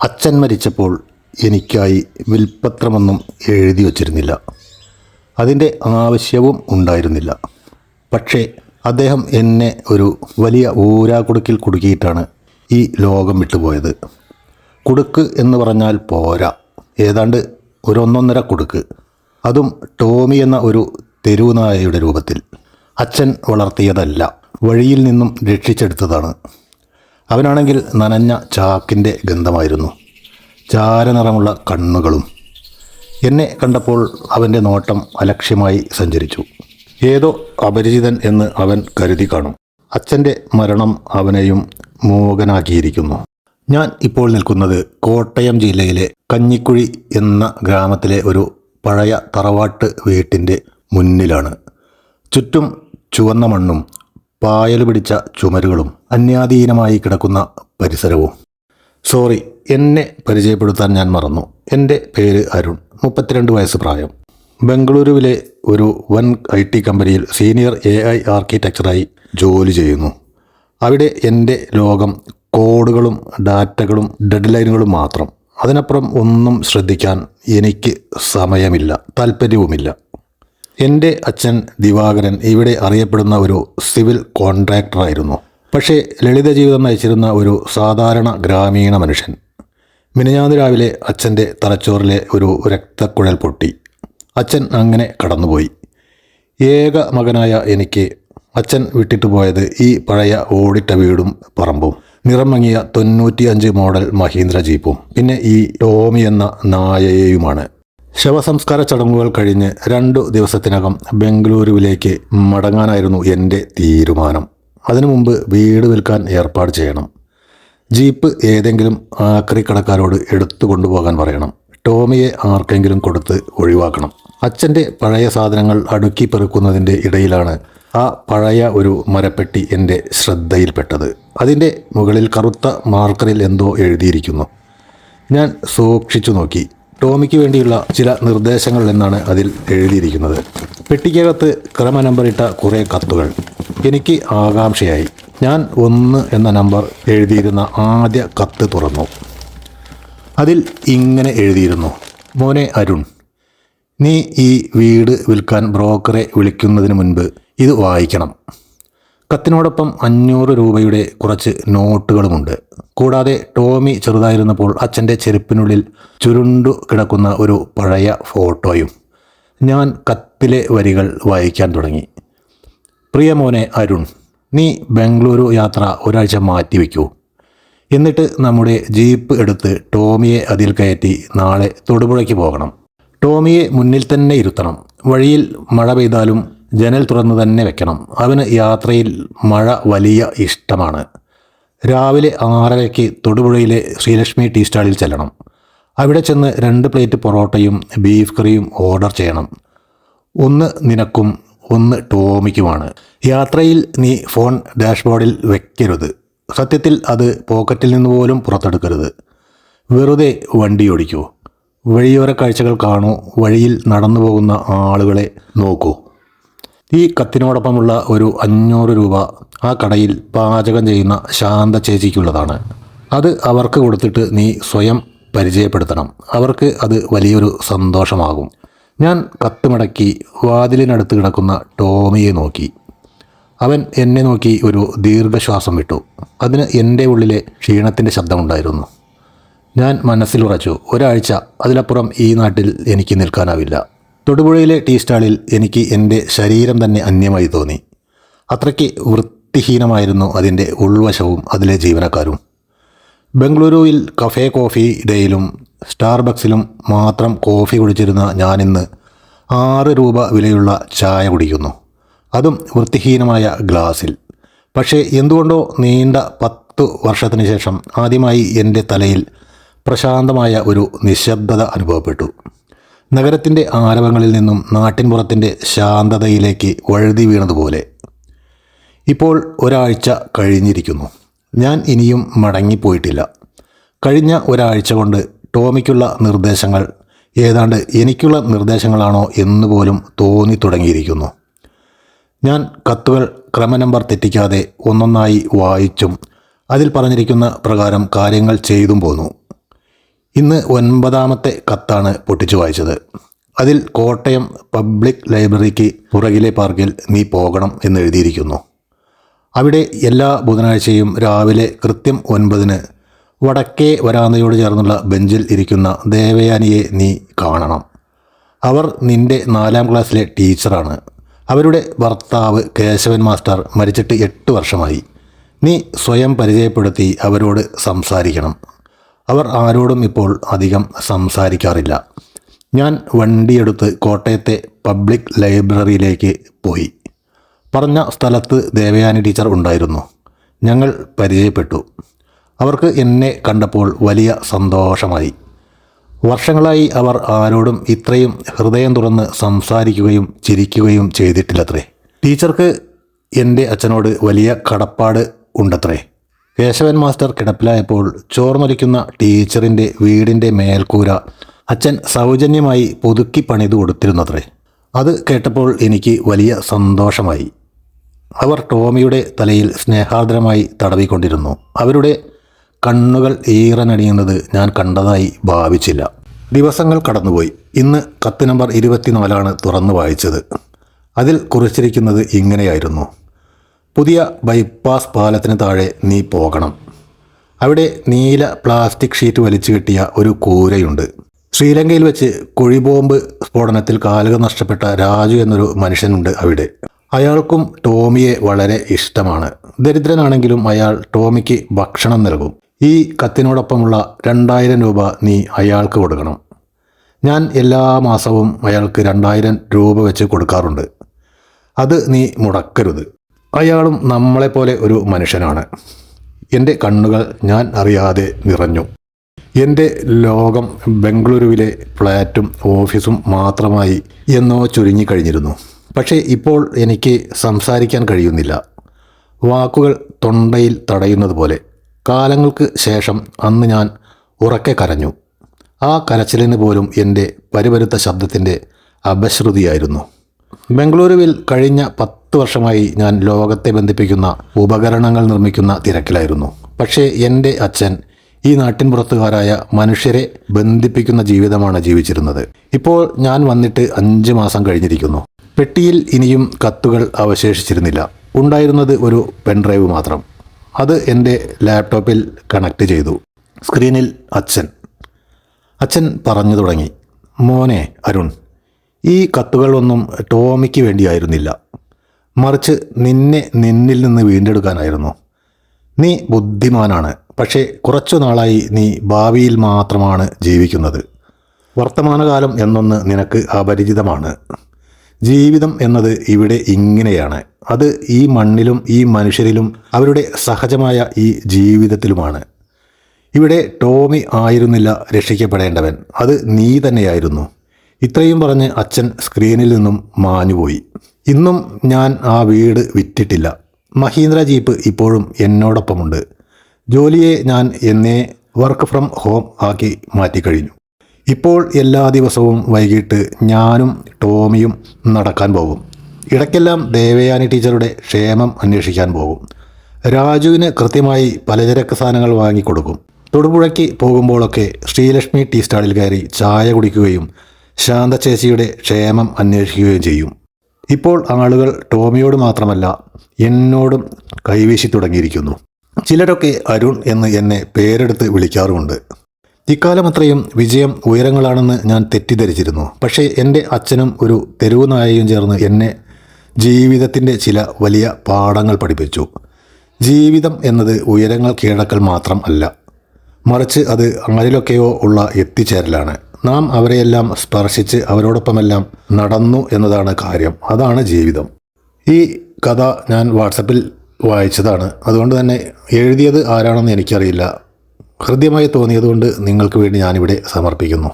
അച്ഛൻ മരിച്ചപ്പോൾ എനിക്കായി വിൽപ്പത്രമൊന്നും എഴുതി വച്ചിരുന്നില്ല. അതിൻ്റെ ആവശ്യവും ഉണ്ടായിരുന്നില്ല. പക്ഷേ അദ്ദേഹം എന്നെ ഒരു വലിയ ഊരാകുടുക്കിൽ കുടുക്കിയിട്ടാണ് ഈ ലോകം വിട്ടുപോയത്. കുടുക്ക് എന്ന് പറഞ്ഞാൽ പോരാ, ഏതാണ്ട് ഒരു 1.5 കുടുക്ക്. അതും ടോമി എന്ന ഒരു തെരുവുനായയുടെ രൂപത്തിൽ. അച്ഛൻ വളർത്തിയതല്ല, വഴിയിൽ നിന്നും രക്ഷിച്ചെടുത്തതാണ്. അവനാണെങ്കിൽ നനഞ്ഞ ചാക്കിൻ്റെ ഗന്ധമായിരുന്നു, ചാരനിറമുള്ള കണ്ണുകളും. എന്നെ കണ്ടപ്പോൾ അവൻ്റെ നോട്ടം അലക്ഷ്യമായി സഞ്ചരിച്ചു. ഏതോ അപരിചിതൻ എന്ന് അവൻ കരുതി കാണും. അച്ഛൻ്റെ മരണം അവനെയും മൂകനാക്കിയിരിക്കുന്നു. ഞാൻ ഇപ്പോൾ നിൽക്കുന്നത് കോട്ടയം ജില്ലയിലെ കഞ്ഞിക്കുഴി എന്ന ഗ്രാമത്തിലെ ഒരു പഴയ തറവാട്ട് വീട്ടിൻ്റെ മുന്നിലാണ്. ചുറ്റും ചുവന്ന മണ്ണും പായൽ പിടിച്ച ചുമരുകളും അന്യാധീനമായി കിടക്കുന്ന പരിസരവും. സോറി, എന്നെ പരിചയപ്പെടുത്താൻ ഞാൻ മറന്നു. എൻ്റെ പേര് അരുൺ, 32 വയസ്സ് പ്രായം. ബംഗളൂരുവിലെ ഒരു വൻ IT കമ്പനിയിൽ സീനിയർ AI ആർക്കിടെക്ചറായി ജോലി ചെയ്യുന്നു. അവിടെ എൻ്റെ ലോകം കോഡുകളും ഡാറ്റകളും ഡെഡ് ലൈനുകളും മാത്രം. അതിനപ്പുറം ഒന്നും ശ്രദ്ധിക്കാൻ എനിക്ക് സമയമില്ല, താല്പര്യവുമില്ല. എൻ്റെ അച്ഛൻ ദിവാകരൻ ഇവിടെ അറിയപ്പെടുന്ന ഒരു സിവിൽ കോൺട്രാക്ടറായിരുന്നു. പക്ഷേ ലളിത ജീവിതം നയിച്ചിരുന്ന ഒരു സാധാരണ ഗ്രാമീണ മനുഷ്യൻ. മിനിഞ്ഞാന്ന് രാവിലെ അച്ഛൻ്റെ തലച്ചോറിലെ ഒരു രക്തക്കുഴൽ പൊട്ടി. അച്ഛൻ അങ്ങനെ കടന്നുപോയി. ഏക മകനായ എനിക്ക് അച്ഛൻ വിട്ടിട്ട് പോയത് ഈ പഴയ ഓടിട്ട വീടും പറമ്പും നിറം മങ്ങിയ 95 മോഡൽ മഹീന്ദ്ര ജീപ്പും പിന്നെ ഈ ടോമി എന്ന നായയെയുമാണ്. ശവസംസ്കാര ചടങ്ങുകൾ കഴിഞ്ഞ് 2 ദിവസത്തിനകം ബംഗളൂരുവിലേക്ക് മടങ്ങാനായിരുന്നു എൻ്റെ തീരുമാനം. അതിനു മുമ്പ് വീട് വിൽക്കാൻ ഏർപ്പാട് ചെയ്യണം. ജീപ്പ് ഏതെങ്കിലും ആക്രിക്കടക്കാരോട് എടുത്തു കൊണ്ടുപോകാൻ പറയണം. ടോമിയെ ആർക്കെങ്കിലും കൊടുത്ത് ഒഴിവാക്കണം. അച്ഛൻ്റെ പഴയ സാധനങ്ങൾ അടുക്കി പെറുക്കുന്നതിൻ്റെ ഇടയിലാണ് ആ പഴയ ഒരു മരപ്പെട്ടി എൻ്റെ ശ്രദ്ധയിൽപ്പെട്ടത്. അതിൻ്റെ മുകളിൽ കറുത്ത മാർക്കറിൽ എന്തോ എഴുതിയിരിക്കുന്നു. ഞാൻ സൂക്ഷിച്ചു നോക്കി. ടോമിക്ക് വേണ്ടിയുള്ള ചില നിർദ്ദേശങ്ങൾ എന്നാണ് അതിൽ എഴുതിയിരിക്കുന്നത്. പെട്ടിക്കകത്ത് ക്രമനമ്പറിട്ട കുറേ കത്തുകൾ. എനിക്ക് ആകാംക്ഷയായി. ഞാൻ 1 എന്ന നമ്പർ എഴുതിയിരുന്ന ആദ്യ കത്ത് തുറന്നു. അതിൽ ഇങ്ങനെ എഴുതിയിരുന്നു: മോനെ അരുൺ, നീ ഈ വീട് വിൽക്കാൻ ബ്രോക്കറെ വിളിക്കുന്നതിന് മുൻപ് ഇത് വായിക്കണം. കത്തിനോടൊപ്പം 500 രൂപയുടെ കുറച്ച് നോട്ടുകളുമുണ്ട്. കൂടാതെ ടോമി ചെറുതായിരുന്നപ്പോൾ അച്ഛൻ്റെ ചെരുപ്പിനുള്ളിൽ ചുരുണ്ടു കിടക്കുന്ന ഒരു പഴയ ഫോട്ടോയും. ഞാൻ കത്തിലെ വരികൾ വായിക്കാൻ തുടങ്ങി. പ്രിയ മോനെ അരുൺ, നീ ബംഗളൂരു യാത്ര ഒരാഴ്ച മാറ്റിവെക്കൂ. എന്നിട്ട് നമ്മുടെ ജീപ്പ് എടുത്ത് ടോമിയെ അതിൽ കയറ്റി നാളെ തൊടുപുഴയ്ക്ക് പോകണം. ടോമിയെ മുന്നിൽ തന്നെ ഇരുത്തണം. വഴിയിൽ മഴ പെയ്താലും ജനൽ തുറന്നു തന്നെ വെക്കണം. അവന് യാത്രയിൽ മഴ വലിയ ഇഷ്ടമാണ്. രാവിലെ 6:30 തൊടുപുഴയിലെ ശ്രീലക്ഷ്മി ടീ സ്റ്റാളിൽ ചെല്ലണം. അവിടെ ചെന്ന് 2 പ്ലേറ്റ് പൊറോട്ടയും ബീഫ് കറിയും ഓർഡർ ചെയ്യണം. 1 നിനക്കും 1 ടോമിക്കുമാണ്. യാത്രയിൽ നീ ഫോൺ ഡാഷ്ബോർഡിൽ വെക്കരുത്. സത്യത്തിൽ അത് പോക്കറ്റിൽ നിന്ന് പോലും പുറത്തെടുക്കരുത്. വെറുതെ വണ്ടി ഓടിക്കൂ. വഴിയോര കാഴ്ചകൾ കാണൂ. വഴിയിൽ നടന്നു പോകുന്ന ആളുകളെ നോക്കൂ. ഈ കത്തിനോടൊപ്പമുള്ള ഒരു 500 രൂപ ആ കടയിൽ പാചകം ചെയ്യുന്ന ശാന്ത ചേച്ചിക്കുള്ളതാണ്. അത് അവർക്ക് കൊടുത്തിട്ട് നീ സ്വയം പരിചയപ്പെടുത്തണം. അവർക്ക് അത് വലിയൊരു സന്തോഷമാകും. ഞാൻ കത്ത് മടക്കി വാതിലിനടുത്ത് കിടക്കുന്ന ടോമിയെ നോക്കി. അവൻ എന്നെ നോക്കി ഒരു ദീർഘശ്വാസം വിട്ടു. അതിന് എൻ്റെ ഉള്ളിലെ ക്ഷീണത്തിൻ്റെ ശബ്ദമുണ്ടായിരുന്നു. ഞാൻ മനസ്സിലുറച്ചു, ഒരാഴ്ച, അതിലപ്പുറം ഈ നാട്ടിൽ എനിക്ക് നിൽക്കാനാവില്ല. തൊടുപുഴയിലെ ടീ സ്റ്റാളിൽ എനിക്ക് എൻ്റെ ശരീരം തന്നെ അന്യമായി തോന്നി. അത്രയ്ക്ക് വൃത്തിഹീനമായിരുന്നു അതിൻ്റെ ഉൾവശവും അതിലെ ജീവനക്കാരും. ബംഗളൂരുവിൽ കഫേ കോഫി ഡേയിലും സ്റ്റാർബക്സിലും മാത്രം കോഫി കുടിച്ചിരുന്ന ഞാനിന്ന് 6 രൂപ വിലയുള്ള ചായ കുടിക്കുന്നു. അതും വൃത്തിഹീനമായ ഗ്ലാസിൽ. പക്ഷേ എന്തുകൊണ്ടോ നീണ്ട 10 വർഷത്തിന് ശേഷം ആദ്യമായി എൻ്റെ തലയിൽ പ്രശാന്തമായ ഒരു നിശബ്ദത അനുഭവപ്പെട്ടു. നഗരത്തിൻ്റെ ആരവങ്ങളിൽ നിന്നും നാട്ടിൻപുറത്തിൻ്റെ ശാന്തതയിലേക്ക് വഴുതി വീണതുപോലെ. ഇപ്പോൾ ഒരാഴ്ച കഴിഞ്ഞിരിക്കുന്നു. ഞാൻ ഇനിയും മടങ്ങിപ്പോയിട്ടില്ല. കഴിഞ്ഞ ഒരാഴ്ച കൊണ്ട് ടോമിക്കുള്ള നിർദ്ദേശങ്ങൾ ഏതാണ്ട് എനിക്കുള്ള നിർദ്ദേശങ്ങളാണോ എന്നുപോലും തോന്നി തുടങ്ങിയിരിക്കുന്നു. ഞാൻ കത്തുകൾ ക്രമനമ്പർ തെറ്റിക്കാതെ ഒന്നൊന്നായി വായിച്ചും അതിൽ പറഞ്ഞിരിക്കുന്ന പ്രകാരം കാര്യങ്ങൾ ചെയ്തും പോന്നു. ഇന്ന് 9ാമത്തെ കത്താണ് പൊട്ടിച്ചു വായിച്ചത്. അതിൽ കോട്ടയം പബ്ലിക് ലൈബ്രറിക്ക് പുറകിലെ പാർക്കിൽ നീ പോകണം എന്ന് എഴുതിയിരിക്കുന്നു. അവിടെ എല്ലാ ബുധനാഴ്ചയും രാവിലെ കൃത്യം 9-ന് വടക്കേ വരാന്തയോട് ചേർന്നുള്ള ബെഞ്ചിൽ ഇരിക്കുന്ന ദേവയാനിയെ നീ കാണണം. അവർ നിൻ്റെ 4ാം ക്ലാസ്സിലെ ടീച്ചറാണ്. അവരുടെ ഭർത്താവ് കേശവൻ മാസ്റ്റർ മരിച്ചിട്ട് 8 വർഷമായി. നീ സ്വയം പരിചയപ്പെടുത്തി അവരോട് സംസാരിക്കണം. അവർ ആരോടും ഇപ്പോൾ അധികം സംസാരിക്കാറില്ല. ഞാൻ വണ്ടിയെടുത്ത് കോട്ടയത്തെ പബ്ലിക് ലൈബ്രറിയിലേക്ക് പോയി. പറഞ്ഞ സ്ഥലത്ത് ദേവയാനി ടീച്ചർ ഉണ്ടായിരുന്നു. ഞങ്ങൾ പരിചയപ്പെട്ടു. അവർക്ക് എന്നെ കണ്ടപ്പോൾ വലിയ സന്തോഷമായി. വർഷങ്ങളായി അവർ ആരോടും ഇത്രയും ഹൃദയം തുറന്ന് സംസാരിക്കുകയും ചിരിക്കുകയും ചെയ്തിട്ടില്ലത്രേ. ടീച്ചർക്ക് എൻ്റെ അച്ഛനോട് വലിയ കടപ്പാട് ഉണ്ടത്രേ. കേശവൻ മാസ്റ്റർ കിടപ്പിലായപ്പോൾ ചോർന്നൊലിക്കുന്ന ടീച്ചറിൻ്റെ വീടിൻ്റെ മേൽക്കൂര അച്ഛൻ സൗജന്യമായി പുതുക്കി പണിത് കൊടുത്തിരുന്നത്രേ. അത് കേട്ടപ്പോൾ എനിക്ക് വലിയ സന്തോഷമായി. അവർ ടോമിയുടെ തലയിൽ സ്നേഹാർദ്രമായി തടവിക്കൊണ്ടിരുന്നു. അവരുടെ കണ്ണുകൾ ഈറനണിയുന്നത് ഞാൻ കണ്ടതായി ഭാവിച്ചില്ല. ദിവസങ്ങൾ കടന്നുപോയി. ഇന്ന് കത്ത് നമ്പർ 24 തുറന്നു വായിച്ചത്. അതിൽ കുറിച്ചിരിക്കുന്നത് ഇങ്ങനെയായിരുന്നു: പുതിയ ബൈപ്പാസ് പാലത്തിന് താഴെ നീ പോകണം. അവിടെ നീല പ്ലാസ്റ്റിക് ഷീറ്റ് വലിച്ചു കെട്ടിയ ഒരു കൂരയുണ്ട്. ശ്രീലങ്കയിൽ വെച്ച് കുഴിബോംബ് സ്ഫോടനത്തിൽ കാലുകൾ നഷ്ടപ്പെട്ട രാജു എന്നൊരു മനുഷ്യനുണ്ട് അവിടെ. അയാൾക്കും ടോമിയെ വളരെ ഇഷ്ടമാണ്. ദരിദ്രനാണെങ്കിലും അയാൾ ടോമിക്ക് ഭക്ഷണം നൽകും. ഈ കത്തിനോടൊപ്പമുള്ള 2000 രൂപ നീ അയാൾക്ക് കൊടുക്കണം. ഞാൻ എല്ലാ മാസവും അയാൾക്ക് 2000 രൂപ വെച്ച് കൊടുക്കാറുണ്ട്. അത് നീ മുടക്കരുത്. അയാളും നമ്മളെപ്പോലെ ഒരു മനുഷ്യനാണ്. എൻ്റെ കണ്ണുകൾ ഞാൻ അറിയാതെ നിറഞ്ഞു. എൻ്റെ ലോകം ബംഗളൂരുവിലെ ഫ്ലാറ്റും ഓഫീസും മാത്രമായി എന്നോ ചുരുങ്ങിക്കഴിഞ്ഞിരുന്നു. പക്ഷേ ഇപ്പോൾ എനിക്ക് സംസാരിക്കാൻ കഴിയുന്നില്ല. വാക്കുകൾ തൊണ്ടയിൽ തടയുന്നത് പോലെ. കാലങ്ങൾക്ക് ശേഷം അന്ന് ഞാൻ ഉറക്കെ കരഞ്ഞു. ആ കരച്ചിലിന് പോലും എൻ്റെ പരിപരുത്ത ശബ്ദത്തിൻ്റെ അപശ്രുതിയായിരുന്നു. ബംഗളൂരുവിൽ കഴിഞ്ഞ 10 വർഷമായി ഞാൻ ലോകത്തെ ബന്ധിപ്പിക്കുന്ന ഉപകരണങ്ങൾ നിർമ്മിക്കുന്ന തിരക്കിലായിരുന്നു. പക്ഷേ എൻ്റെ അച്ഛൻ ഈ നാട്ടിൻപുറത്തുകാരായ മനുഷ്യരെ ബന്ധിപ്പിക്കുന്ന ജീവിതമാണ് ജീവിച്ചിരുന്നത്. ഇപ്പോൾ ഞാൻ വന്നിട്ട് 5 മാസം കഴിഞ്ഞിരിക്കുന്നു. പെട്ടിയിൽ ഇനിയും കത്തുകൾ അവശേഷിച്ചിരുന്നില്ല. ഉണ്ടായിരുന്നത് ഒരു പെൻഡ്രൈവ് മാത്രം. അത് എൻ്റെ ലാപ്ടോപ്പിൽ കണക്ട് ചെയ്തു. സ്ക്രീനിൽ അച്ഛൻ പറഞ്ഞു തുടങ്ങി: മോനെ അരുൺ, ഈ കത്തുകളൊന്നും ടോമിക്ക് വേണ്ടിയായിരുന്നില്ല. മറിച്ച് നിന്നിൽ നിന്ന് വീണ്ടെടുക്കാനായിരുന്നു. നീ ബുദ്ധിമാനാണ്. പക്ഷേ കുറച്ചു നാളായി നീ ഭാവിയിൽ മാത്രമാണ് ജീവിക്കുന്നത്. വർത്തമാനകാലം എന്നൊന്ന് നിനക്ക് അപരിചിതമാണ്. ജീവിതം എന്നത് ഇവിടെ ഇങ്ങനെയാണ്. അത് ഈ മണ്ണിലും ഈ മനുഷ്യരിലും അവരുടെ സഹജമായ ഈ ജീവിതത്തിലുമാണ്. ഇവിടെ ടോമി ആയിരുന്നില്ല രക്ഷിക്കപ്പെടേണ്ടവൻ, അത് നീ തന്നെയായിരുന്നു. ഇത്രയും പറഞ്ഞ് അച്ഛൻ സ്ക്രീനിൽ നിന്നും മാഞ്ഞുപോയി. ഇന്നും ഞാൻ ആ വീട് വിറ്റിട്ടില്ല. മഹീന്ദ്ര ജീപ്പ് ഇപ്പോഴും എന്നോടൊപ്പമുണ്ട്. ജോലിയെ ഞാൻ എന്നേ വർക്ക് ഫ്രം ഹോം ആക്കി മാറ്റിക്കഴിഞ്ഞു. ഇപ്പോൾ എല്ലാ ദിവസവും വൈകിട്ട് ഞാനും ടോമിയും നടക്കാൻ പോകും. ഇടയ്ക്കെല്ലാം ദേവയാനി ടീച്ചറുടെ ക്ഷേമം അന്വേഷിക്കാൻ പോകും. രാജുവിന് കൃത്യമായി പലചരക്ക് സാധനങ്ങൾ വാങ്ങിക്കൊടുക്കും. തൊടുപുഴയ്ക്ക് പോകുമ്പോഴൊക്കെ ശ്രീലക്ഷ്മി ടീ സ്റ്റാളിൽ കയറി ചായ കുടിക്കുകയും ശാന്ത ചേച്ചിയുടെ ക്ഷേമം അന്വേഷിക്കുകയും ചെയ്യും. ഇപ്പോൾ ആളുകൾ ടോമിയോട് മാത്രമല്ല എന്നോടും കൈവീശി തുടങ്ങിയിരിക്കുന്നു. ചിലരൊക്കെ അരുൺ എന്ന് എന്നെ പേരെടുത്ത് വിളിക്കാറുമുണ്ട്. ഇക്കാലം അത്രയും വിജയം ഉയരങ്ങളാണെന്ന് ഞാൻ തെറ്റിദ്ധരിച്ചിരുന്നു. പക്ഷേ എൻ്റെ അച്ഛനും ഒരു തെരുവ് നായയും ചേർന്ന് എന്നെ ജീവിതത്തിൻ്റെ ചില വലിയ പാഠങ്ങൾ പഠിപ്പിച്ചു. ജീവിതം എന്നത് ഉയരങ്ങൾ കീഴടക്കൽ മാത്രം അല്ല, മറിച്ച് അത് ആരിലൊക്കെയോ ഉള്ള എത്തിച്ചേരലാണ്. നാം അവരെയെല്ലാം സ്പർശിച്ച് അവരോടൊപ്പമെല്ലാം നടന്നു എന്നതാണ് കാര്യം. അതാണ് ജീവിതം. ഈ കഥ ഞാൻ വാട്സപ്പിൽ വായിച്ചതാണ്. അതുകൊണ്ട് തന്നെ എഴുതിയത് ആരാണെന്ന് എനിക്കറിയില്ല. ഹൃദ്യമായി തോന്നിയതുകൊണ്ട് നിങ്ങൾക്ക് വേണ്ടി ഞാനിവിടെ സമർപ്പിക്കുന്നു.